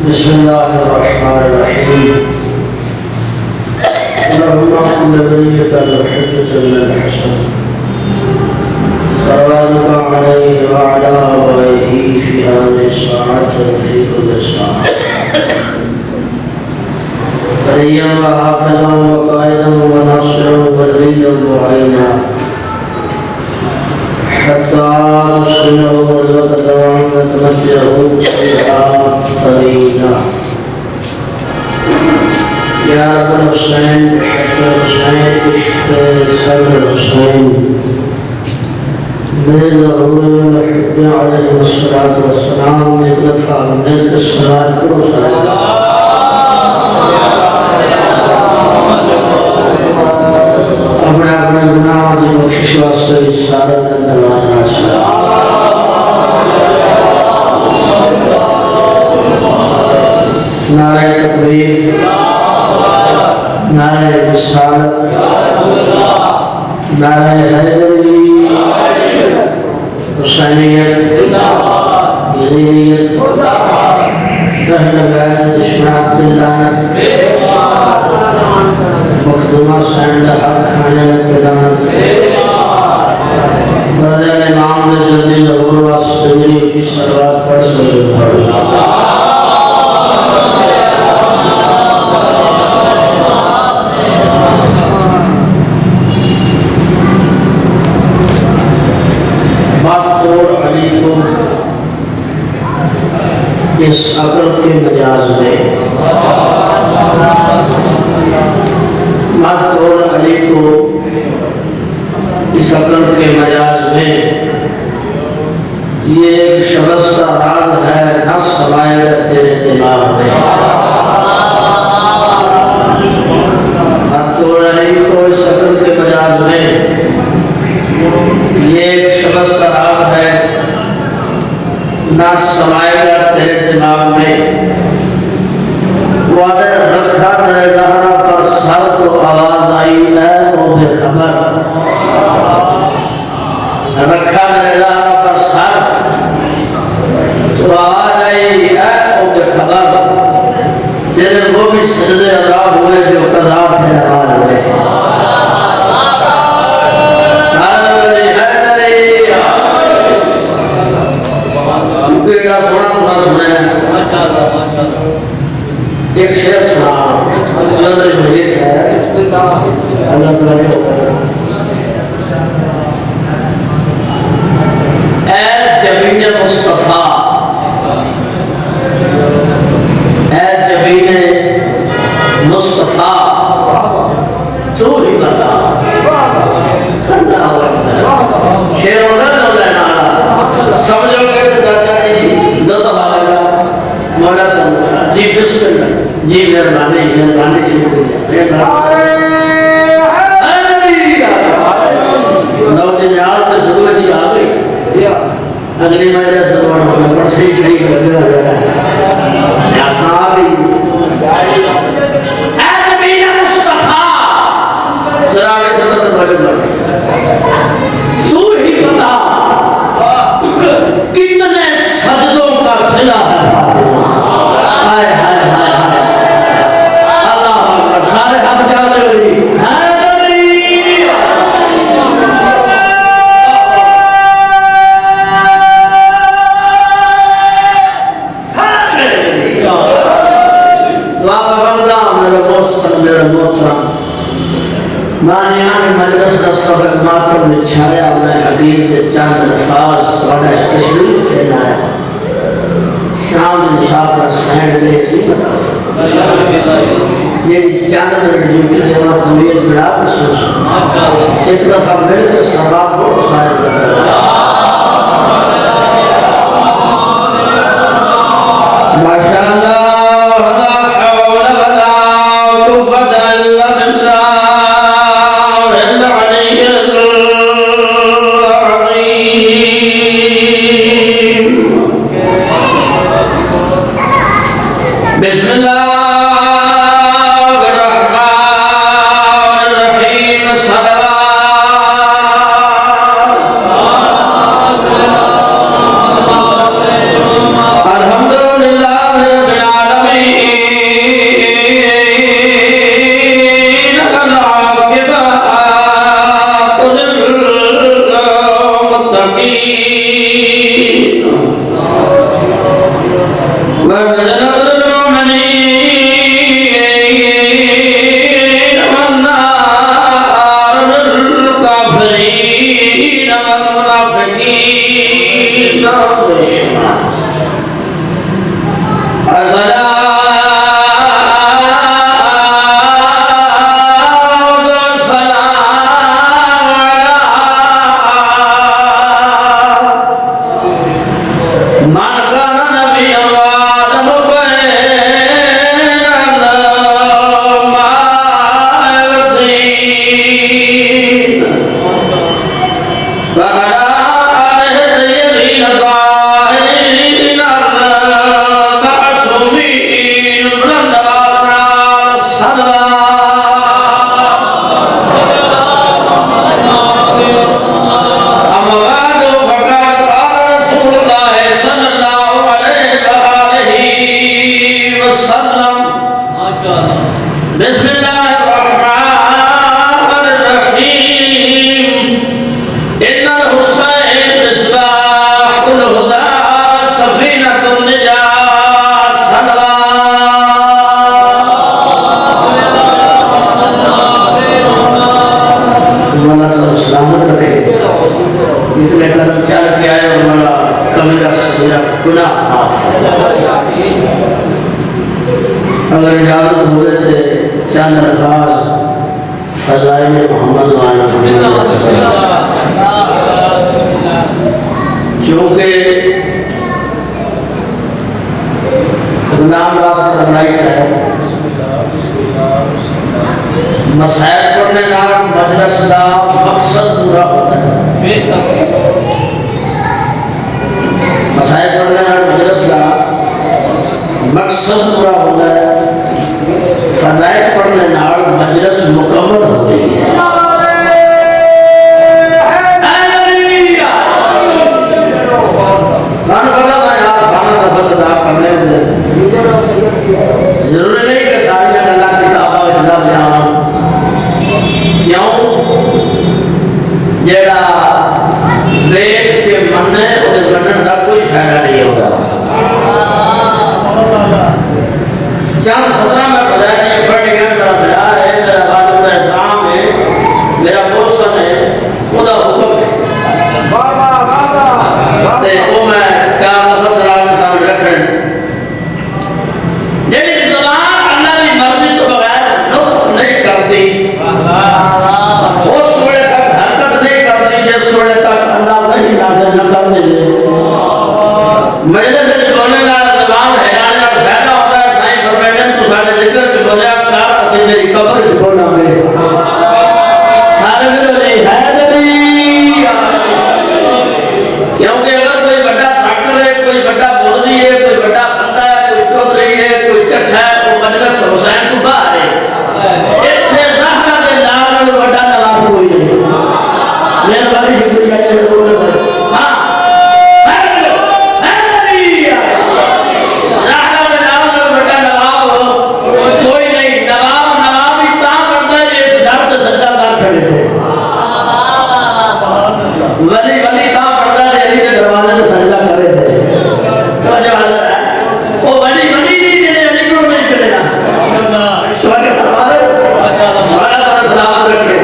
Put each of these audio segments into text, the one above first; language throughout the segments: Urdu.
بسم الله الرحمن الرحيم. اللهم صل نبيك الحجة من الحسن صلواتك عليه وعلى آبائه في هذه الساعة وفي كل ساعة وليا وحافظا وقائدا وناصرا وذريا معينا حتى تصله وزكته وتمجده إلى طريقنا يا رب الحسين بحق الحسين اشف صدر الحسين بظهور المحب عليه الصلاة والسلام مدفع ملك الصلاة والسلام اپنے اپنے گناہوں کی بخشش واسطے اشارت کا دروازہ نعرہ تکبیر نعرہ رسالت نعرہ حیدری حسینیت یزیدیت شہد بیعت دشمنات لعنت مخدومہ سینڈ حق کھانے تلانت بردہ امام نے جلدی ظہور واسطے میری اچھی سلوات پڑھ سکتے پڑھ بات توڑ علی کو اس عقل کے مجاز میں مذکور علی کو اس عقل کے مجاز میں یہ ایک شبز کا راز ہے نہ سمائے گا تیرے دماغ میں مذکور علی کو اس عقل کے مجاز میں یہ ایک شبز کا راز ہے نہ سمائے گا تیرے دماغ میں وعدہ رکھا تیرے زہرہ پر سر تو آواز آئی ہے وہ بے خبر رکھا تیرے زہرہ پر سر تو آواز آئی ہے وہ بے خبر تیرے وہ بھی سجدے ادا ہوئے جو قضا سے نماز ہوئے سونا تمہا سنے ایک شعر سنا سیدر محیط ہے اللہ تعالیٰ نے ہوتا ہے اے جبین مصطفیٰ اے جبین مصطفیٰ تو ہی بتا شعر ہوتا ہے نانا سمجھو گے تو چاچا جی لطف آئے گا مولا تعالیٰ جی بسم اللہ جی مہربانی مہربانی شکریہ نو دن یاد تو ضرور جی آ گئی اگلی مہینے سے دوڑ ہونا پر صحیح صحیح لگے ہو جائے گا یا صحابی اے نبی مصطفیٰ ذرا آگے سے تک بڑے بڑے تو ہی بتا کتنے سجدوں کا صلہ ہے فاطمہ ہائے ہائے ہائے اللہ اکبر سارے ہاتھ جانے ہوئی دعا کا بندہ میرے محسن میرے محترم مانیان مجلس نصف ماتم میں چھایا میں حبیب دے چند الفاظ وانا تشریف کہنا ہے شام مسافر سینڈ دے اسی بتا سکتا یہ چند منٹ ڈیوٹی دینا زمین بڑا محسوس ایک دفعہ مل کے سواب کو سائر کرتا ماشاءاللہ بسم اللہ الرحمن الرحیم صلوات المنافقين وبلغ المؤمنين والنار للكافرين والمنافقين اگر اجازت ہوئے تھے چند الفاظ فضائل محمد والا کیونکہ غلام راشد رمائی صاحب مسائل پڑھنے نال مجلس دا مقصد پورا ہوتا ہے مسائل پڑھنے نال مجلس دا مقصد پورا ہوتا ہے فضائل پڑھنے نال مجلس مکمل ہو گئی ہے ضروری نہیں کہ ساری اللہ کتابہ اجلا بیان کیوں جیڑا دیکھ کے مننے اور منن کا کوئی فائدہ نہیں ہوگا چند سطرہ میں فضائل یہ پڑھ گیا میرا بیار ہے میرا واجب احترام ہے میرا موسم ہے خدا حکم ہے تے وہ میں چار لفظ رات میں سامنے رکھیں جیڑی زبان اللہ کی مرضی تو بغیر نطق نہیں کرتی اس وقت تک حرکت نہیں کرتی جس وقت تک اللہ وحی نازل نہ کر دے مجلس سے بولنے والا زبان حیران کا فائدہ ہوتا ہے سائیں فرمائیں تو سارے ذکر سے بولیا کار اسی تیری قبر سے بولنا میں سارے ملے حیدری کیونکہ اگر کوئی بڑا ڈاکٹر ہے کوئی بڑا مولوی ہے کوئی بڑا بندہ ہے کوئی چودھری ہے کوئی چٹھا ہے وہ مجلس حسین تو باہر ہے اتنے زہرہ دے نال بڑا نواب کوئی نہیں میرے بڑی شکریہ ہے ہاں ولی تھا پردہ علی کے دروازے میں سجدہ کر رہے تھے توجہ حاضر ہے وہ ولی نہیں جنہیں علی کو نہیں کرے گا توجہ دروازے والا تعالیٰ سلامت رکھے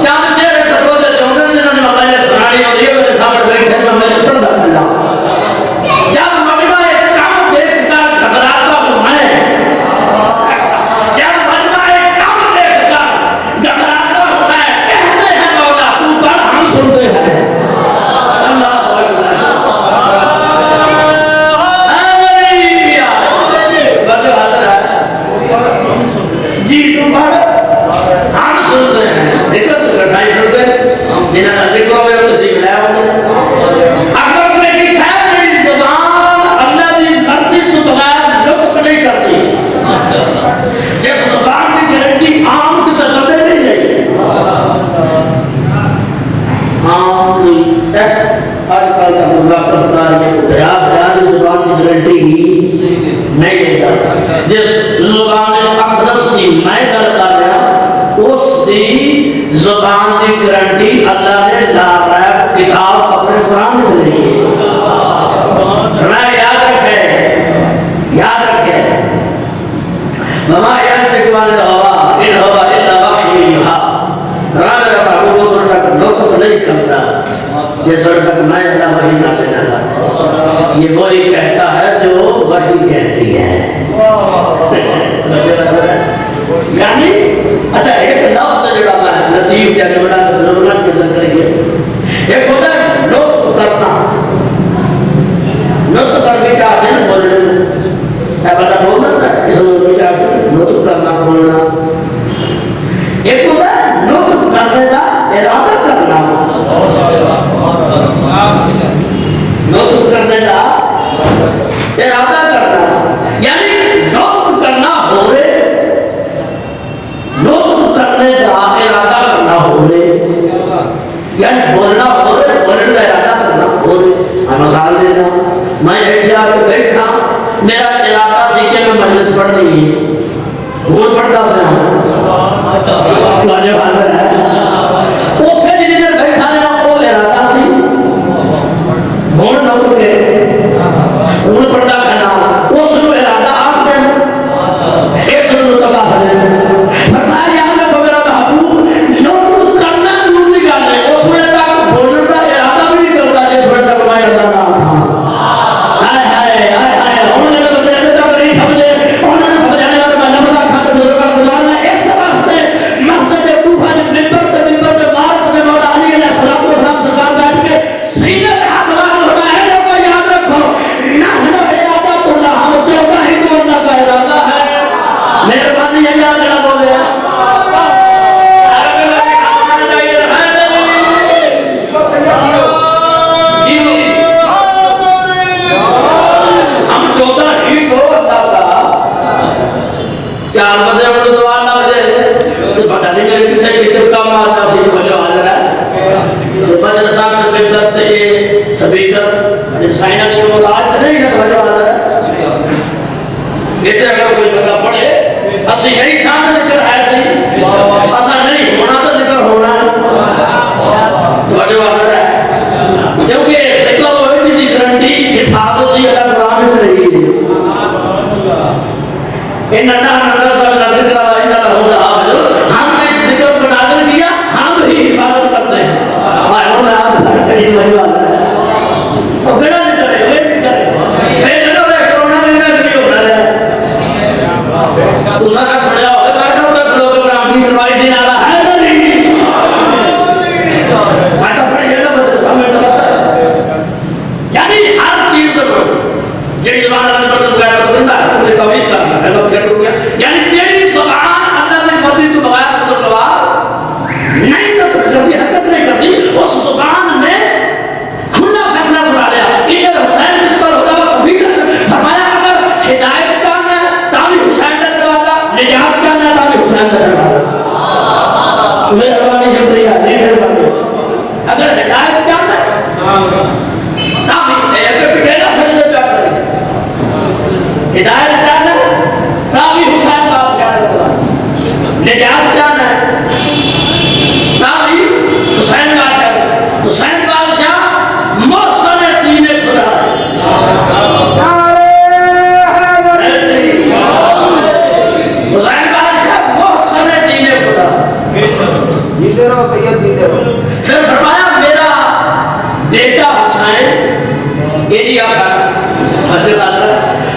چاند چہرے سرکوں سے چونکہ جنہوں نے مقالے سنانی اور یہ میرے سامنے بیٹھے تو میں اس پر دکھ اللہ جب مجمع کام دیکھ کر گھبراتا ہوں میں جب مجمع کام دیکھ کر گھبراتا ہوں میں کہتے ہیں مولا تو بڑھ ہم سنتے ہیں جس زبان اقدس کی میں گل کر رہا اس دی زبان دی گارنٹی اللہ نے لا ریب کتاب اپنے قرآن قرآن چلے گی. یاد رکھے وما ينطق عن الهوى إن هو إلا وحي يوحى. میرا محبوب اس وقت تک نطق نہیں کرتا جس وقت تک میں اللہ وحی نہ سے نہ لاتا. یہ وہی کہتا ہے جو وحی کہتی ہے. یعنی اچھا ایک لفظ جڑا میں لطیف یا بڑا ضرورت کے ذکر کریں گے. ایک ہوتا ہے نطق کرنا. نطق کر کے چاہ دیں بولنے میں بتا بولنا ہے اس میں چاہ دیں نطق کرنا بولنا. ایک ہوتا ہے نطق کرنے کا ارادہ کرنا. نطق کرنے کا ارادہ کرنا یعنی نطق کرنا ہو رہے نطق کرنے کا ارادہ کرنا ہو رہے یعنی بولنا ہو رہے بولنے کا ارادہ کرنا ہو رہے. مثال دینا میں ایسے آ کے بیٹھا میرا ارادہ سی کہ میں مجلس پڑھ رہی ہے بھول پڑھتا میں تمہارے حاضر ہے اتنے جنہیں دیر بیٹھا رہا وہ ارادہ سی بھول نہ تو کہ بھول پڑھتا کھانا اس نے ارادہ آپ دیں ایک سن نو تباہ دیں فرمایا یاد رکھو میرا محبوب نطق کرنا ضرور نہیں کر رہے اس میں تک بولنے کا ارادہ بھی نہیں کرتا جس میں تک میں اللہ نام تھا.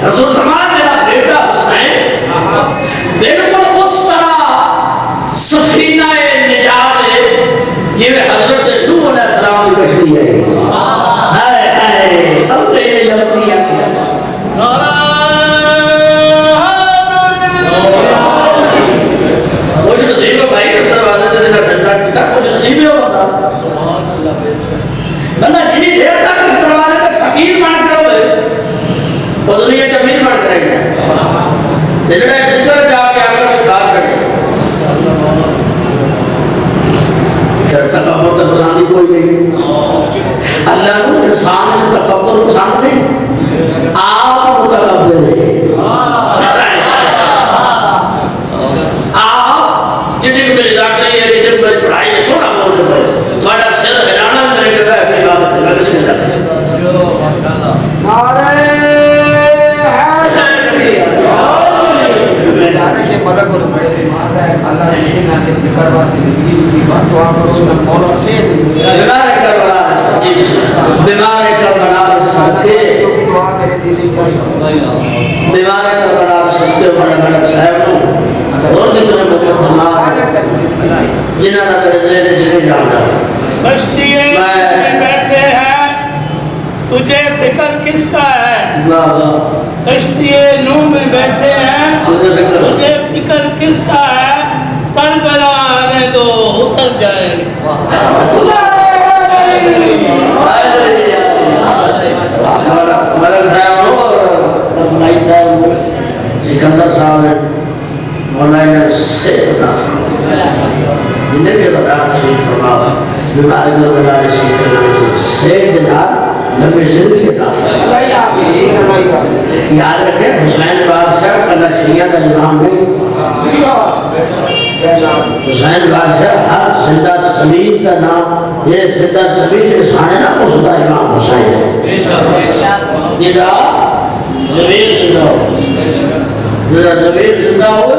رسول فرمایا میرا بیٹا حسین بالکل اس طرح سفینہ نجات ہے جی حضرت نوح علیہ السلام کی کشتی ہے. ہائے ہائے سب سے یہ لفظ دیا کیا خوش نصیب ہے بھائی اس دروازے سے دینا سجدہ کیا خوش نصیب ہے بندہ جنی دیر تک اس دروازے کا فقیر بن کر ہوئے وہ دنیا جمین بڑھ کریں گے جنہا شکر جا کے آگر کھا چھڑے پھر تکبر تو پسندی کوئی نہیں. اللہ کو انسان سے تکبر پسند نہیں آپ متکبر ہیں. آپ جنہیں کو میری ذاکری ہے جنہیں کو میری پڑھائی ہے سونا بولنے پر تمہارا سر ہلانا میرے کے بے اپنی بابت ہے. میں بسم اللہ نعرے کے ملک اور بڑے بیمار ہے اللہ نے سے نہ اس میں کروا سے زندگی کی بات دعا کرو نہ مولا سے بیمار کربلا بیمار کربلا صدقے جو بھی دعا میرے دل میں چاہیے بیمار کربلا صدقے بڑے بڑے صاحب اور جتنے لوگ فرمان جنہاں کا میرے ذہن جنے جانا کشتیے میں بیٹھے ہیں تجھے فکر کس کا ہے کشتیے نوح میں بیٹھے ہیں تجھے فکر کس کا ہے کربلا آنے دو اتر جائیں گے ملک صاحب ہو اور کربلائی صاحب ہو سکندر صاحب ہے مولانا صحت عطا جنہیں بھی اللہ تشریف فرماؤ بیمار کربلا صحت دینار لمبی زندگی عطا فرماؤ یاد رکھیں حسین بادشاہ کلا شیعہ کا امام نہیں حسین بادشاہ ہر زندہ سبیل کا نام یہ زندہ سبیل انسان ہے نا اس کا امام حسین ہے جدا زمین زندہ ہو جدا زمین زندہ ہو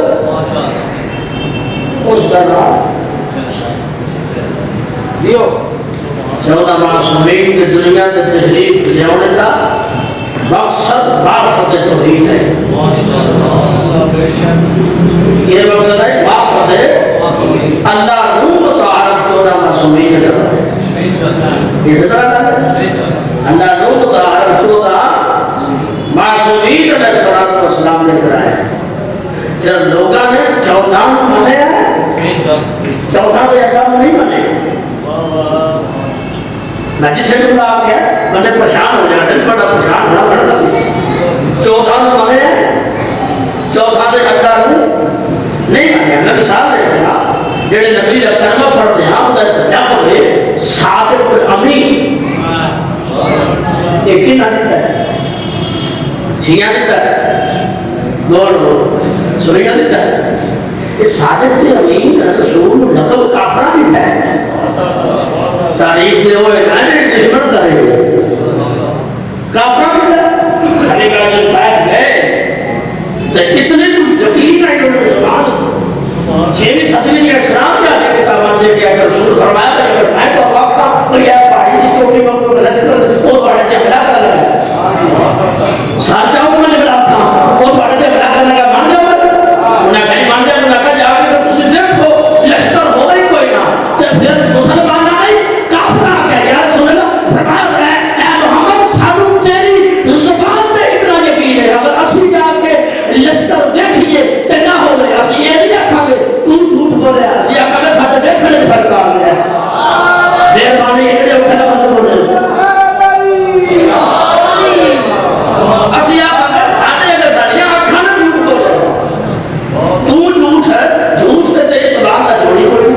اس کا نام دیو 14 معصومین کی دنیا کے تشریف لیانے کا مقصد معرفت توحید ہے یہ مقصد ہے معرفت اللہ نور متعارف 14 معصومین کے طرح ہے اس طرح کا اللہ نور متعارف 14 معصومین علیہ السلام نے کرایا پھر لوگوں نے 14 منے 14 کے احکام نہیں منے میں جتنے بھی بات ہے بندے پریشان ہو جاتے ہیں بڑا پریشان ہونا پڑتا کسی 14 منے 14 کے احکام نہیں منے میں مثال دیتا گا جڑے نبی کا کلمہ پڑھتے ہیں ان کا لقب ہے صادق الامین یہ کن دیتا ہے شیعہ دیتا ہے بولو سنیہ دیتا ہے یہ صادق الامین رسول لقب کافرہ دیتا ہے تاریخ دے ہوئے کہنے دشمن کر رہے ہو کافرہ دیتا ہے علی گڑھ جو طائف گئے تو اتنے یقین ہے کہ انہوں نے سبحان دیتا 6ویں 7ویں کے اسلام جاتے کتابان دے کہ اگر رسول فرمایا کہ اگر میں تو اللہ تھا تو یہ پہاڑی کی چوٹی میں کوئی غلط کر وہ پہاڑے سے ملا کر لگا سال چاہوں میں نے ملا تھا وہ پہاڑے سے ملا کر لگا مان جاؤ انہیں کہیں مان جاؤ انہیں کہا جاؤ کہ تسی دیکھو لشکر ہو گئی کوئی نہ تو پھر مسلمان نہ نہیں کافرہ کہہ یا رسول اللہ فرمایا کرے اے محمد سانو تیری زبان تے اتنا یقین ہے اگر اسی جا کے لشکر دیکھئے تے نہ ہو گئے اسی یہ نہیں رکھا گے تو جھوٹ بولے اسی آقا میں ساتھ دیکھنے کے فرق آ گیا مہربانی یہ کہنے اوکے نہ مطلب بولے اسی آقا میں ساتھ یہ آقا میں جھوٹ بولے تو جھوٹ ہے جھوٹ سے تیری زبان کا جوڑی بولی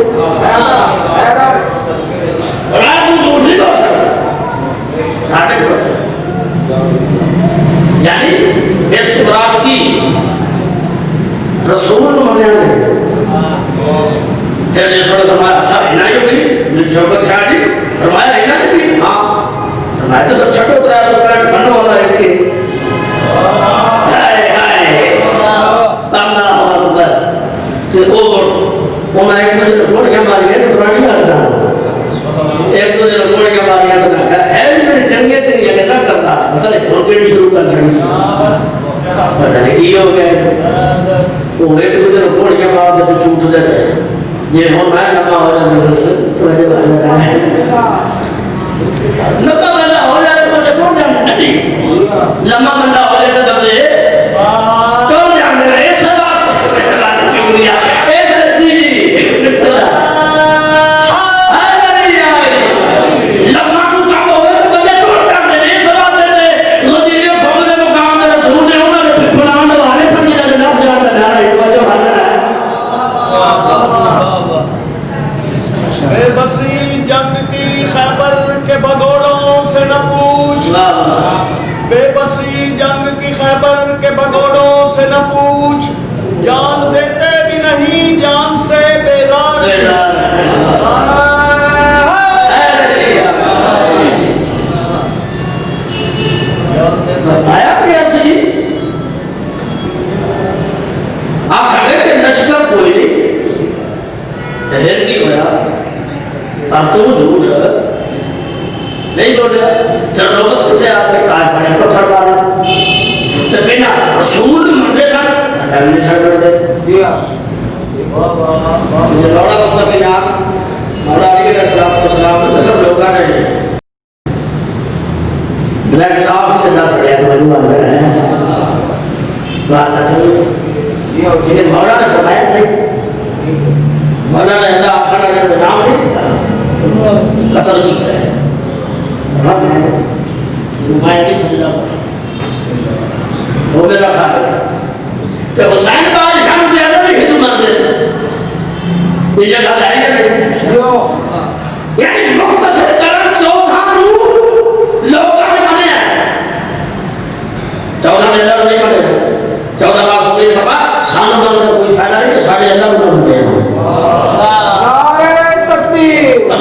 اور تو جھوٹ نہیں بول سکتا ساتھ بولے یعنی اس مراد کی رسول منیا نے پھر جس وقت فرمایا اچھا ہینا جو بھی شوکت شاہ جی فرمایا ہینا جو بھی ہاں فرمایا تو سب چھٹو 300 پلیٹ بننے والا ہے کہ ہائے ہائے اللہ اکبر تو انہوں نے ایک دوسرے کو گوڑ کے ماری ہے تو پرانی نہ کرتا ایک دوسرے کو گوڑ کے ماری ہے تو نہ کر ہے میرے جنگے سے یہ نہ کرتا پتہ نہیں اور کیڑی شروع کر چھڑی سی پتہ نہیں کی ہو گئے وہ ایک دوسرے کو گوڑ کے ماری تو چھوٹ دیتے ہیں یہ ہوں میں لمبا ہو جاتا ہوں تو وجہ بات رہا ہے لمبا بندہ ہو جائے تو مجھے توڑ جانے نہیں لمبا بندہ ہو جائے تو مجھے توڑ جانے رہے یہ سب آستے ہیں میرے بات فکریہ ایک رتی بسم اللہ لمبا تو کام ہوئے تو مجھے توڑ جانے رہے یہ سب آتے تھے غزیر محمد مقام دے رسول نے انہوں نے پلان والے سمجھے جانے نفس جان میں دارا ہے وجہ بات رہا ہے اے برسی جنگ کی خیبر کے بگوڑوں سے نہ پوچھ سی آخر گئے کہ لشکر کوئی پھر کی ہویا اور تو جھوٹ نہیں بولیا جب نوبت کسے آتے کائے پڑے پتھر مارے تو بنا رسول مردے چھڑ اللہ نے چھڑ کر دے جو لوڑا وقت کے نام مولا علی علیہ السلام تو سب لوگاں نے بلیک ٹاپ کے اندر سڑیا تو وجہ اندر ہے بات نہ تو لیکن مولا نے فرمایا نہیں مولا نے اللہ آخر نے نام نہیں دیتا قتل کیتا ہے رب ہے میں نہیں سمجھا وہ میرا خیال ہے کہ حسین بادشاہ کو زیادہ بھی ہندو مرد یہ جگہ لائے گا یعنی مختصر کرم چودھا لوگوں نے بنے ہیں چودھا میں اللہ نہیں بنے چودھا معصوم نے فرمایا سانوں میں انہیں کوئی فائدہ نہیں کہ سارے اللہ کو بنے ہیں نعرہ تکبیر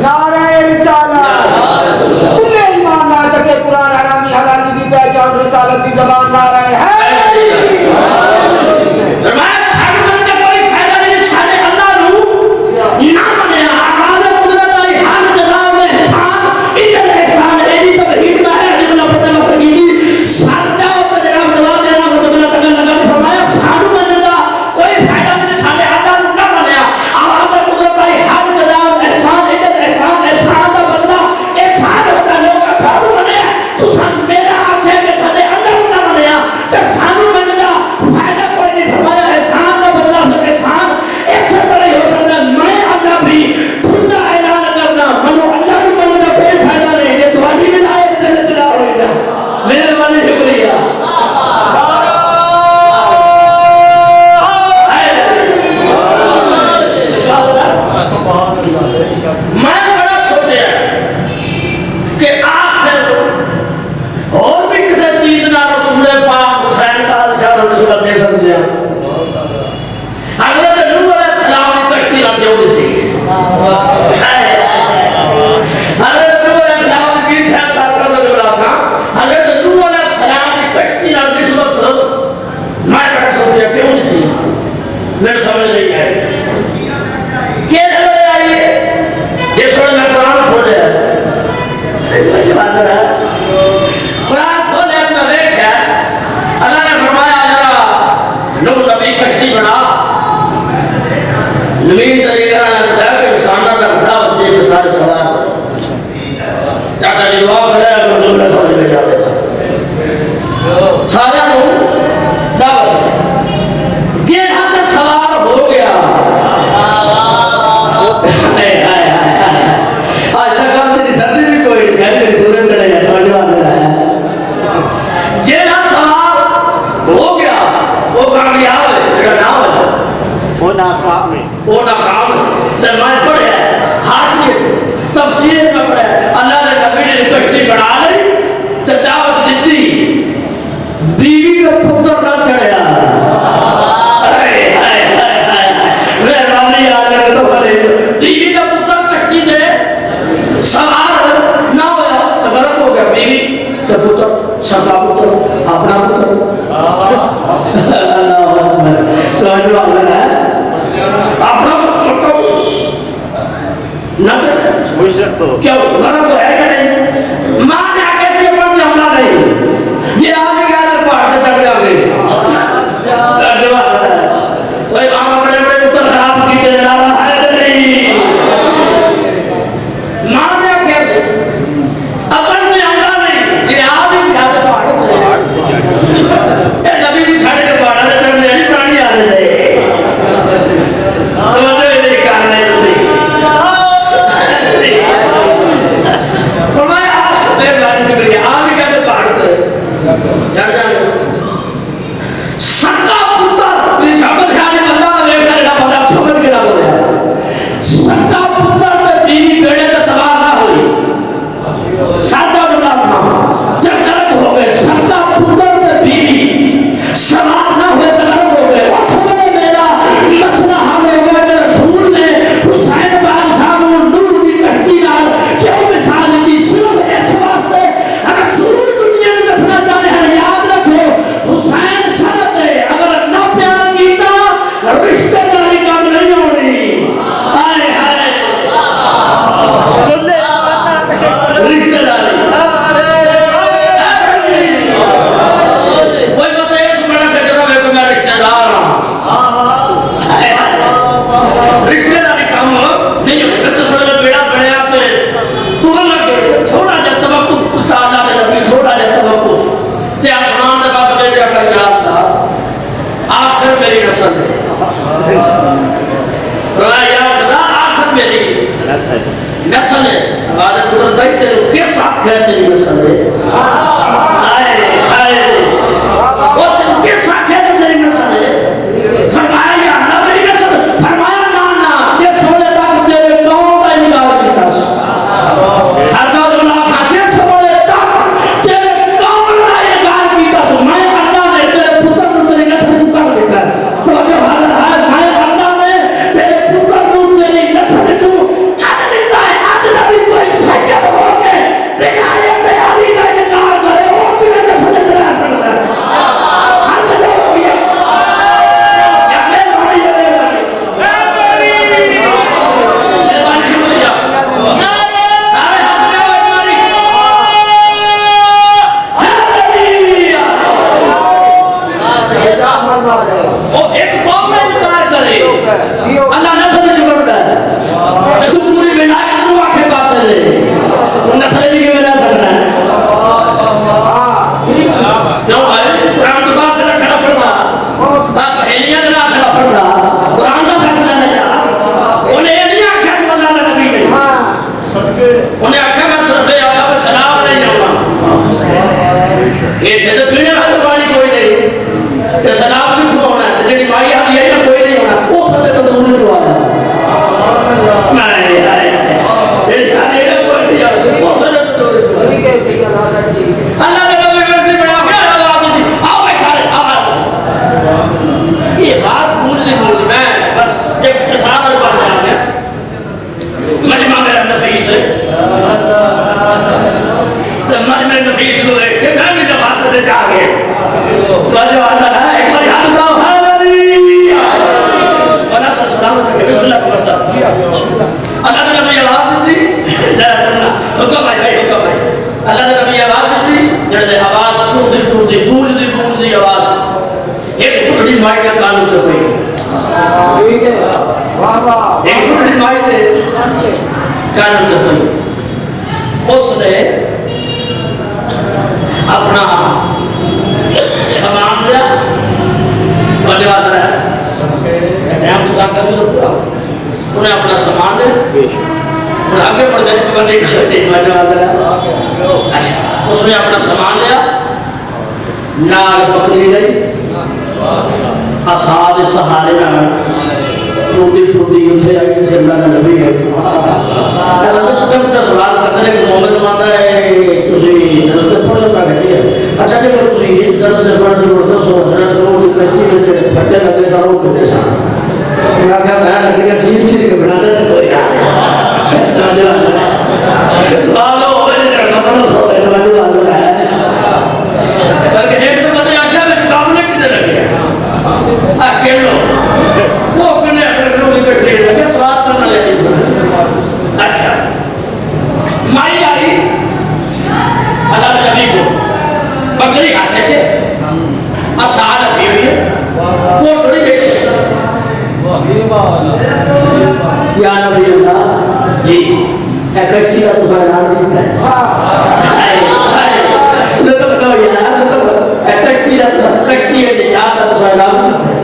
نعرہ رسالت تم ایمان نہ تکے قرآن حرامی حلالی دی پہچان رسالت دی زبان نعرہ ہے فرمایا سارے بن کے کوئی فائدہ نہیں سارے اللہ نہ بنے ہیں آغاز قدرت آئی حال جزام میں احسان ادھر احسان ایڈی تبہید میں ہے جملہ پتہ فرگیدی ساتھ جاؤ پر جناب دعا دینا کو تبلا سکر لگا نے فرمایا سارے بن کا کوئی فائدہ نہیں سارے اللہ نہ بنے ہیں آغاز قدرت آئی حال جزام احسان ادھر احسان احسان دا بدلہ احسان ہوتا لوگا پھاڑو بنے ہیں تو سن میرا آنکھیں کہ تھے اللہ نہ بنے ہیں کہ سانو بن کا فائدہ کوئی نہیں فرمایا احسان دا بدلہ سکر احسان اس سے بڑے ہو سکتا میں اللہ بھی کھلا اعلان کرنا منو اللہ نے بننا کوئی فائدہ نہیں کہ تمہاری ولایت دل چلا ہوئے گا مہربانی شکریہ میں بڑا سوچا کہ آخر اور بھی کسی چیز نہ رسول پاک حسین بادشاہ رسول دے سکتے ہیں حضرت نوح علیہ السلام نے کشتی رکھ جو دی تھی حضرت نوح علیہ السلام نے 20 سال کا جبرا تھا حضرت نوح علیہ السلام نے کشتی رکھ اس وقت میں بڑا سوچا کیوں دی تھی میرے سمجھ نہیں آئے کیا جب آئیے جس وقت میں قرآن کھولے قرآن کھولے اپنا دیکھا اللہ نے فرمایا ذرا نوح نبی کشتی بنا زمین طریقہ رہا کہ انسانہ کا دعوت دے کے سارے سوال چاہتا جی جواب کرے اگر رسول اللہ سمجھ میں جاتے تھا سارے کو دعوت دے یہ حد سوال ہو گیا آج تک آپ نے سردی بھی کوئی گھر میری سورج چڑھے گا توجہ آنے رہا ہے جینا سوال ہو گیا وہ کامیاب ہے میرا نام ہے وہ ناکام ہے سرمائے پڑھے حاشیت تفسیر میں پڑھے اللہ نے نبی نے کشتی بڑھا لی تو دعوت دیتی بیوی کا پتر نہ چڑھیا بیوی کا پتر کشتی دے سوال نہ ہویا تو غرق ہو گیا بیوی کا پتر سکا پتر اپنا پتر اللہ اکبر تو جو اللہ ہے اپنا سکا نہ چڑھے کیا غرق ہو ہے کہ نہیں ماں نے آگے سے اپنا جمدہ نہیں یہ آگے کیا در پہاڑ سے چڑھ جا گئی وہی ماما بڑے بڑے پتر خراب کی کے لا رہا ہے نہیں ماں نے کیسے اپن میں آگا نہیں یہ آگے کیا در پہاڑ سے نبی بھی چھاڑے کے پہاڑ سے چڑھ لے پرانی آنے دے توجہ یہ نہیں کرنا ہے اسے فرمایا میرے بارے سے کریے آگے کیا در پہاڑ سے چڑھ جانے سکا پتر میری شابت سے آنے بندہ میں بیٹھ کر نہ پتا سمجھ کے نہ بولے سکا پتر تے بیوی بیڑے تے سوار نہ ہوئی ساتھا جملہ تھا تغرب ہو گئے سکا پتر تے بیوی سوار نہ ہوئے تغرب ہو گئے اور سمجھے میرا مسئلہ حل ہو گیا کہ رسول نے حسین بادشاہ کو نور کی کشتی نال کیوں مثال دی صرف اس واسطے اگر رسول دنیا میں دسنا چاہتا نسل ہے آواز قدرت ہے تیرے کس آنکھ ہے تیری نسل ہے وہ تیرے کس آنکھ ہے تیری نسل ہے فرمایا یا اللہ میری نسل فرمایا نانا جس وقت تک تیرے قوم کا انکار کیتا ساتھا بنا کھا جس وقت تک تیرے قوم کا انکار کیتا میں اللہ نے تیرے پتر کو تیری نسل کو کر دیتا ہے تو جو حاضر ہے میں اللہ نے تیرے پتر کو تیری نسل کو کر دیتا ہے آج نبی کوئی سجد ہو کے رجایت علی کا انکار کرے وہ تیرے نسل کو رہ سکتا ہے ساتھ جو ہوئی ہے یا میں بڑی ہے وہ ایک قوم میں انکار کرے اللہ نسل نہیں کرتا ہے تو پوری ولایت کو آنکھیں بات کرے وہ نسل نہیں کے ملا سکتا ہے کیوں بھائی قرآن تو بات کرنا کھڑا پڑتا بات پہلیاں دلا کھڑا پڑتا قرآن کا فیصلہ نہیں جا انہیں یہ نہیں آنکھیں تو بدلا نبی نہیں انہیں آنکھیں میں صرف آقا پر سلام نہیں جاؤں یہ تھے تو پینے رہا تو پانی کوئی نہیں کہ سلام کچھ ہونا ہے جنہی مائی آتی ہے تو کوئی نہیں ہونا اس وقت تو دور چھو آیا نہیں آئے یہ جانے ہے کوئی نہیں آئے اس وقت تو دور چھو آیا اللہ نے کبھی کرتی بڑھا کیا آواز تھی آؤ بھائی سارے آواز یہ بات گونجی میں بس ایک اختصار اور پاس آ گیا مجمع میرا نفیس ہے تو مجمع نفیس کو ایک کہ میں بھی نفاست جا گئے تو جو آدھا ہے ایک بار یاد اٹھاؤ حالیہ اللہ سلامت رکھے بسم اللہ کو بسا اللہ نے نبی آواز دی تھی ذرا سننا حکم بھائی حکم بھائی اللہ نے نبی آواز دی تھی جڑے آواز ٹوٹ دی گونج دی آواز ایک ٹکڑی مائی کا کان تے پئی ایک ٹکڑی مائی دے کان تے پئی اس نے اپنا سامان لیا تو جواب رہا ہے ٹائم تو ساتھ کرنے تو پورا انہیں اپنا سامان لیا انہیں آگے پڑھ جائے تو بندے کرتے تو جواب رہا اچھا اس نے اپنا سامان لیا نال پکڑی گئی اصحاب سہارے نال ٹوٹی اتھے آئی تھے اللہ کا نبی ہے پتہ سوال کرتے ہیں کہ محمد ماندہ ہے تسی درس کے پڑھ لگا گھٹی ہے اچھا کہ تسی درس کے پڑھ لگا دسو حضرت لوگوں کی کشتی میں جڑے پھٹے لگے ساروں کرتے سا انہاں کہا میں لگے گا چیر کے بنا دے کوئی سوال ہو گئے مطلب ہو گئے توجہ حاصل ہے بلکہ ایک تو بندے آگیا میں قابلے کتنے لگے اکیلو وہ کنے لوگوں کی کشتی لگے سوال کرنا لگے اچھا مائی آئی اللہ نے نبی کو بکری ہاتھے تھے اصحاب ابھی ہوئی ہے وہ تھوڑی بیچے یا نبی اللہ جی اے کشتی کا تو سوال نام دیتا ہے لطف لو یار لطف اے کشتی کا تو سوال کشتی ہے نجات کا تو سوال نام دیتا ہے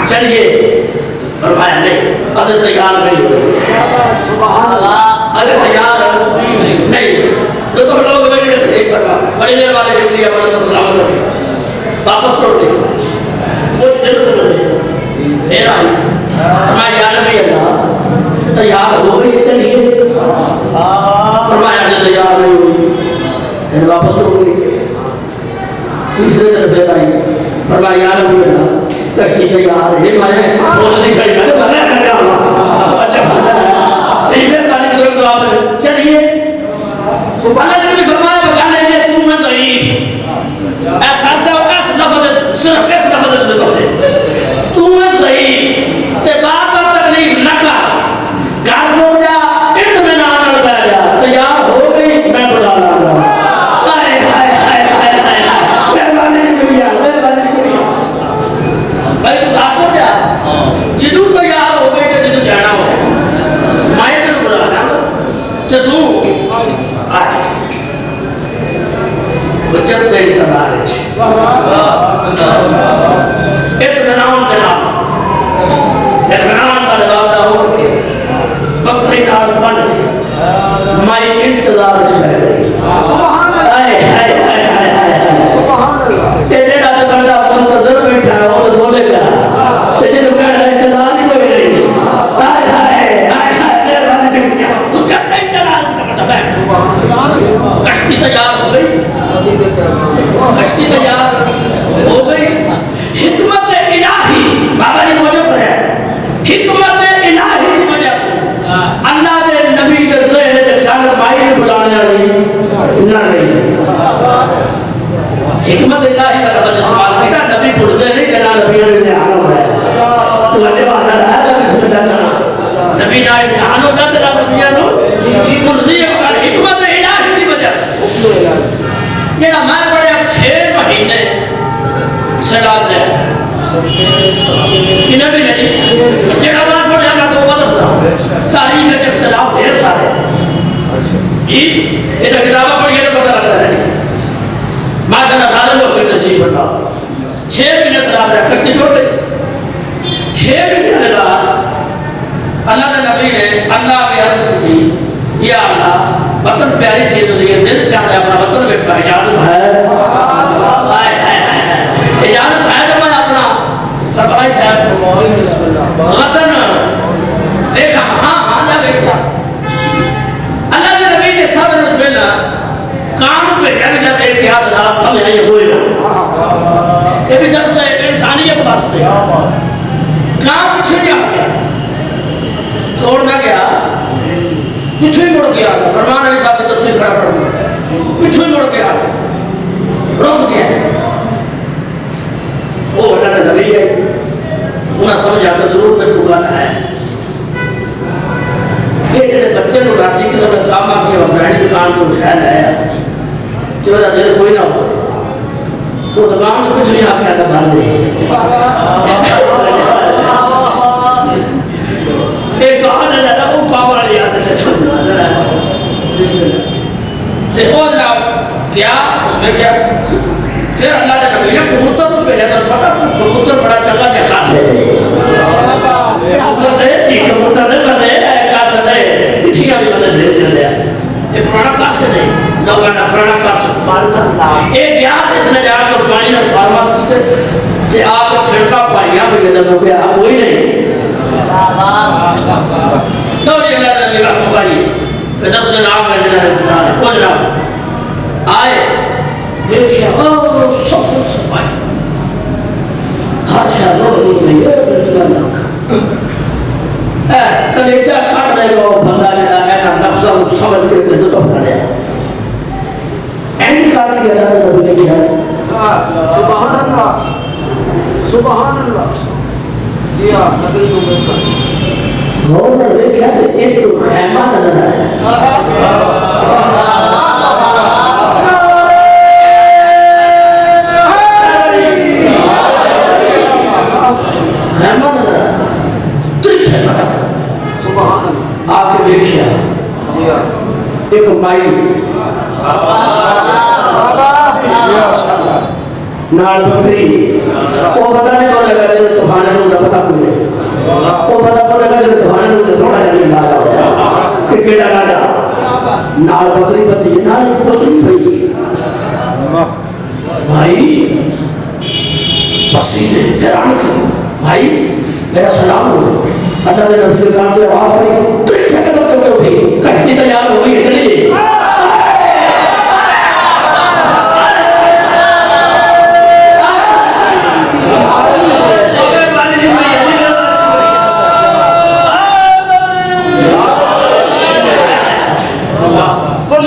چلیے فرمایا نہیں حضرت تیار نہیں ہوئے حضرت تیار نہیں جو تو لوگ بیٹھے تشریف فرما بڑی میرے والے شکریہ بڑا تم سلامت رکھے واپس توڑ دے کچھ دن گزرے پھر آئی فرمایا یا نبی اللہ تیار ہو گئی چلیے فرمایا جو تیار نہیں ہوئی پھر واپس توڑ گئی تیسرے دن پھر آئی فرمایا یا نبی اللہ کشتی تیار ہے میں سوچ نہیں کھڑی میں نے کہا اللہ اچھا خاصا ہے یہ میں پانی کی دعا پر چلیے اللہ نے بھی فرمایا بکانے میں تم میں ضعیف ایسا ایسا لفظ صرف ایسا لفظ دیتا ہے تم میں ضعیف تے بار بار تکلیف نہ کر گھر چھوڑ جا اطمینان نہ بیٹھ جا تیار ہو گئی میں بلا لاؤں گا بھائی تو گھر چھوڑ جا جدو تیار ہو گئی کہ جدو جانا ہو میں تیرے بلا لاؤں تو تو آ جا حجت کا انتظار ہے اطمینان کا لبادہ ہو کے کشتی تیار ہو گئی، کشتی تیار ہو گئی. حکمت الہی بابا جی توجہ کرے، حکمت الہی کی وجہ اللہ دے نبی دے ذہن وچ گل مائی نے بلانے والی نہ رہی. حکمت الہی کا لفظ استعمال کیتا، نبی بھولتے نہیں کہ نہ نبی نے ذہن ہو ہے. تو وجہ بازار ہے کہ بسم اللہ کرنا نبی نہ ذہن ہوتا تے نبیوں نو تصدیق کر. حکمت الہی کی وجہ جڑا میں پڑھیا 6 مہینے سلام دے انہیں بھی نہیں جڑا میں پڑھیا میں تو بدستا تاریخ کے اختلاف ڈھیر سارے جی یہ تو کتابیں پڑھیے تو پتہ لگتا ہے. میں سے نظارے لوگ کی تصدیق پڑھا 6 مہینے سلام دے کشتی چھوڑ گئی. 6 مہینے کے بعد اللہ کے نبی نے اللہ کی عرض کی تھی یا اللہ وطن پیاری چیز ہوتی ہے، دل چاہتا ہے اپنا وطن بیٹھا، اجازت ہے اجازت ہے تو میں اپنا فرمائی صاحب وطن دیکھا. ہاں ہاں جا بیٹھا. اللہ کے نبی نے سب نے پہلا کام پہ جب جب ایک حاصل آپ تھم ہے یہ ہوئے نا یہ بھی جب سے انسانیت واسطے کام پیچھے جا گیا توڑ نہ گیا پیچھے ہی مڑ گیا. فرمان علی صاحب کی تفسیر کھڑا پڑ گیا پیچھے ہی مڑ گیا رک گیا. وہ اللہ کا نبی ہے انہیں سمجھ آتا ضرور کچھ گانا ہے. یہ جڑے بچے کو راتی کسی نے کام آ کے فرینڈ دکان کو شہر لایا کہ وہ دل کوئی نہ ہو وہ دکان تو کچھ نہیں آ کے آتا بھر دے ایک کہا ہے وہ کام والی عادت ہے چھوٹنا ذرا بسم اللہ تے وہ جناب کیا اس میں کیا پھر اللہ نے نبی نے کبوتر کو بھیجا تو پتہ کبوتر بڑا چنگا جا کاسے دے کبوتر دے تھی کبوتر دے بنے کاسے دے چٹھیاں بھی بنے دے دے یہ پرانا کاسے دے نوگانا پرانا کاسے ایک یاد اس نے جا کر پانی نے فارماس کیتے تے آپ چھڑکا پائیاں بھی جب ہو گیا اب وہی نہیں تو یہ اللہ نے نبی رسم کری کہ 10 دن آپ کا جنہاں انتظار ہے وہ جناب آئے دیکھیا صفر صفائی ہر شہر لوگ گئی ہے کلیجہ کٹ دے گا بندہ جنہا اینا نفسہ سمجھ کے لطف نہ لیا اینڈ کر کے اللہ نے نبی نے کیا سبحان اللہ سبحان اللہ یہ نبی کو دیکھا اور میں دیکھا کہ ایک خیمہ نظر آیا خیمہ نظر آیا ترچ ہے پتہ سبحان اللہ آپ کے دیکھیا ایک مائی نال بکری وہ پتہ نہیں کون لگا جب طوفانے لوگ پتہ کوئی نہیں وہ پتہ کون لگا جب طوفانے لوگ تھوڑا جب لادا ہوا کہ کیڑا لادا نال بکری بتی نال بکری پئی بھائی پسینے حیران کی بھائی میرا سلام ہو اللہ نے نبی کے کام سے آواز پڑی ترچہ قدم کر کے اٹھی کشتی تیار ہو گئی اتنی جی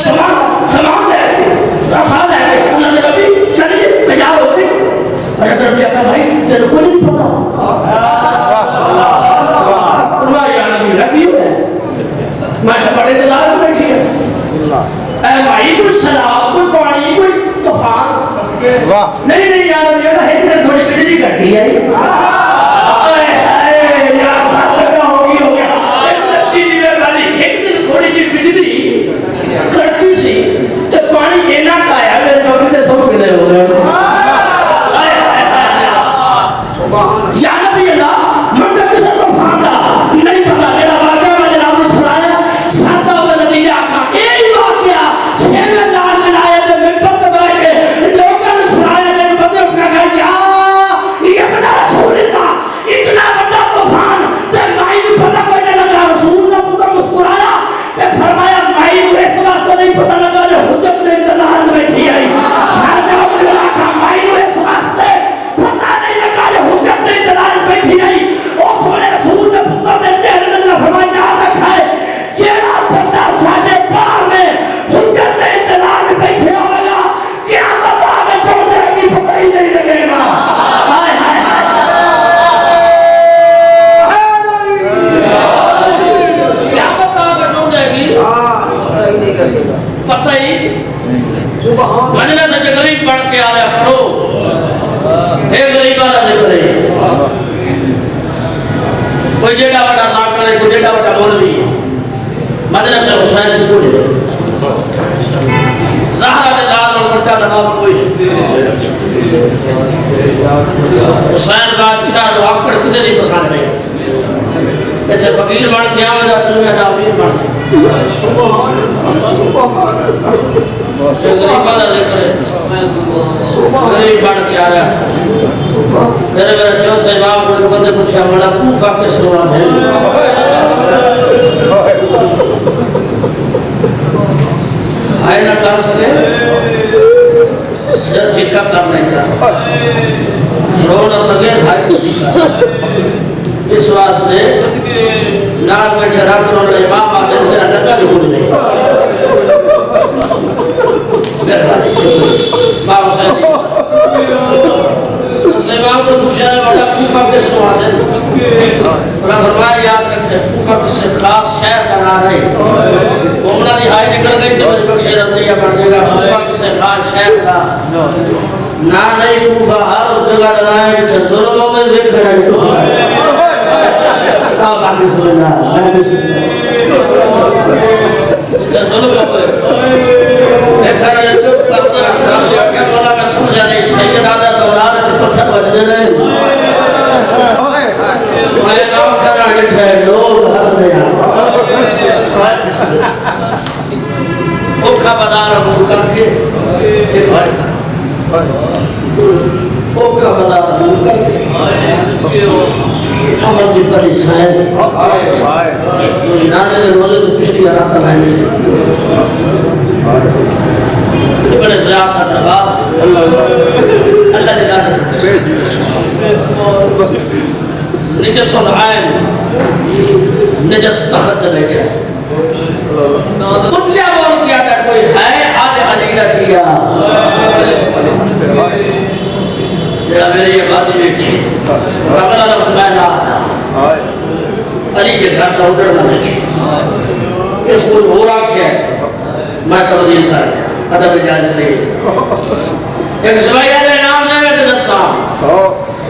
سامان لے کے رسال لے کے اللہ نے نبی چلیے تیار ہوتے اور طرف کیا کہا بھائی تیرے کو نہیں پتا اللہ یا نبی رکھی ہوئے میں تو بڑے دلال میں بیٹھی ہے اے بھائی کوئی سلام کوئی پانی کوئی طوفان نہیں نہیں یا نبی ایک دن تھوڑی بجلی کٹی ہے ایک دن تھوڑی جی بجلی کڑکی سی تو پانی اینا کایا میرے نوکر نے سب گلے ہو گئے یا نبی اللہ منتر کسے کو فاندہ نہیں پتا میرا واقعہ میں جناب نے سنایا ساتھا ہوتا نتیجہ آکھا یہی واقعہ 6 میں دال ملائے تھے ممبر کے بیٹھ کے لوگوں نے سنایا جنہی بندے اٹھ کہا یا یہ بڑا رسول اللہ اتنا بڑا طوفان تے مائی نے پتا کوئی نہیں لگا رسول اللہ پتر مسکرایا تے فرمایا مائی اس وقت نہیں مجلس سے غریب بڑھ کے آیا کرو اے غریبہ نہ کرے کوئی جیڑا وڈا ذات کرے کوئی جیڑا وڈا مولوی مجلس حسین کی کوئی نہیں زہرہ کے لال اور بڑا نواب کوئی نہیں حسین بادشاہ رو آکڑ کسے نہیں پسند نہیں ایسے فقیر بڑھ کے آوے جا تلویہ جا امیر بڑھ گئے سے غریب والا ذکر ہے غریب بڑھ کے آیا میرے چوتھے امام کو ایک بندے پوچھا بڑا کوفہ کس نوات ہے آئے نہ کر سکے سر چکا کرنے کا رو نہ سکے ہائے کسی کا اس واسطے نال بیٹھے رات رونے امام آتے ہیں تیرا لگا جو کچھ نہیں مہربانی باب حسین امام کو پوچھا ہے بڑا کوفہ کس کو آتے ہیں بڑا فرمایا یاد رکھتے ہیں کوفہ کسی خاص شہر کا نام ہے عمرہ دی ہائی نکل گئی تو میرے بخشی نظریہ بڑھ جائے گا کوفہ کسی خاص شہر کا نہ نہیں کوفہ ہر اس جگہ دلائے جیسے ظلموں میں دیکھ رہے ہیں آپ آگے سمجھنا جیسے ظلموں میں دیکھ رہے ہیں چپ کرتا کیا مولا میں سمجھا نہیں سید آدھا دولار سے پتھر بجنے رہے میں نام کھرا ڈٹھے لوگ ہس دے اوکھا بدار ابو کر کے ایک بار اوکھا بدار ابو کر کے عمر کی پری سائن نانے دے روزے تو پچھلی آراتا رہنے ابن زیاد کا دربار اللہ نے دانے فرمائے نجس العین نجس تخت بیٹھے اچھا بول کیا تھا کوئی ہے آج علیدہ سیاہ جہاں میری یہ باتیں بیٹھی رقلہ لفظ میں نہ آتا علی کے گھر کا ادھر نہ بیٹھی اس کو ہو رہا کیا ہے میں تبدیل کر گیا ادب جائز نہیں ایک سوائیہ دے نام دے میں تدسام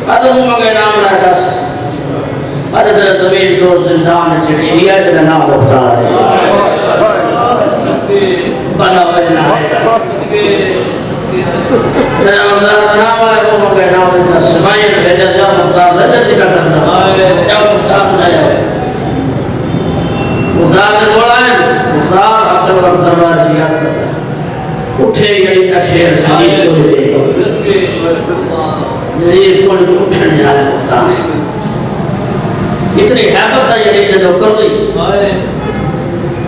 ادب مگے نام رہا دس ادب سے زمین دو زندان چک شیعہ دے نام مختار ہے بنا بجنا ہے دس میرا مقدار نام آئے وہ مگے نام دے سوائیہ دے جا مختار رجا ذکر کرنا جا مختار نہیں ہے مختار دے بولا ہے مختار عقل وقت دربار شیعہ کرنا اٹھے یعنی کا شیر زمین کو دے نظیر کون کو اٹھن جائے مختار اتنی حیبت ہے یعنی جنہوں کر گئی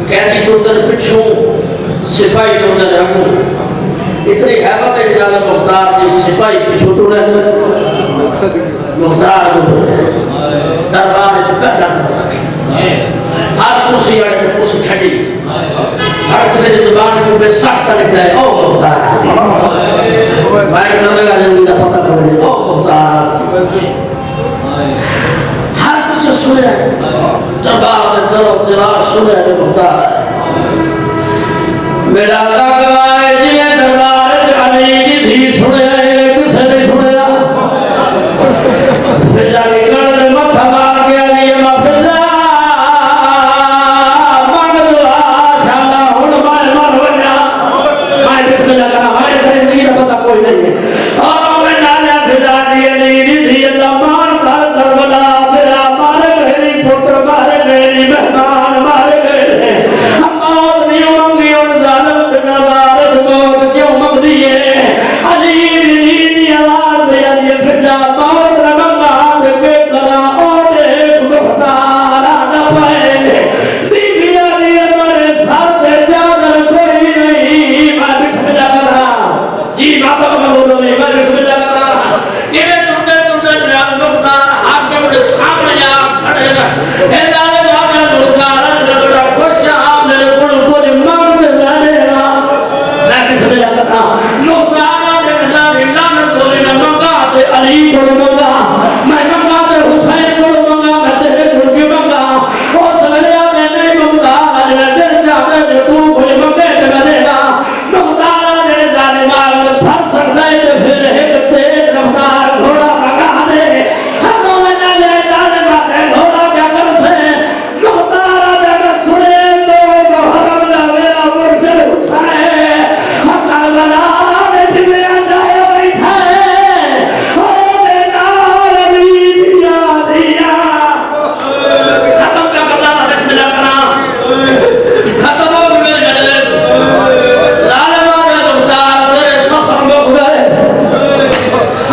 کہتی تو در پچھوں سپاہی تو در رکھوں اتنی حیبت ہے جنہوں مختار کی سپاہی پچھو تو رہے مختار کو تو رہے دربار چکا جاتا رکھے ہر کسی آڑے کے کسی چھڑی ہر کسی نے زبان چوبے سخت لکھ رہے او مختار بائر کرنے کا زندگی دا پتہ کرنے او مختار ہر کسی سنے دربار میں در و درار سنے مختار میرا اللہ گوائے جی دربار علی کی دھی سنے کسے نے سنے فضا کی گرد متھا مار گیا علی ما فضا کوئی نہیں ہے اور میں نالیاں بھجا دیئے نہیں دی اللہ مان کر کربلا میرا مارے گئے پتر مارے گئے مہمان مارے گئے ہم موت نہیں ہوں گی ان ظالم بنوار کربلا دے جمعے جائے بیٹھا ہے او دے نال علی دیا دیا ختم کا کرنا بسم اللہ کرنا ختم ہو گئی میرے مجلس ظالمہ دے رمضان تیرے سفر مک گئے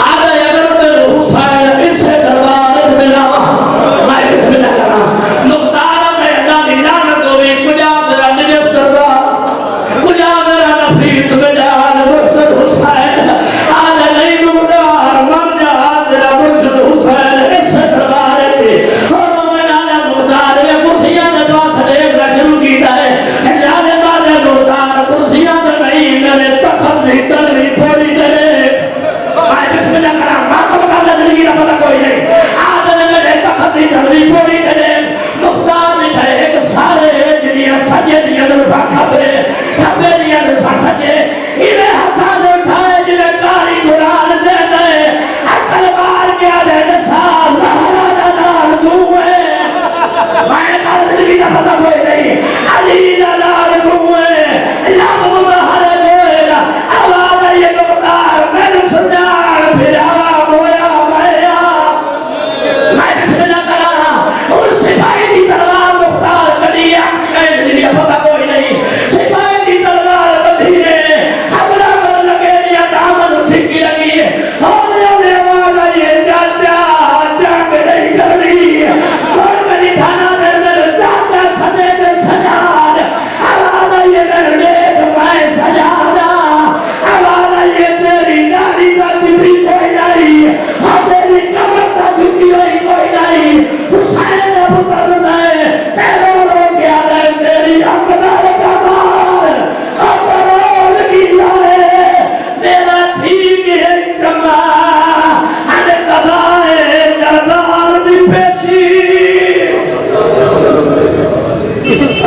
آگے اگر تیرے حسین اسے دربار ملا میں بسم اللہ کرنا مختار میں اللہ کی لعنت ہوئی کجا تیرا نجس دربار کجا میرا نفیس میں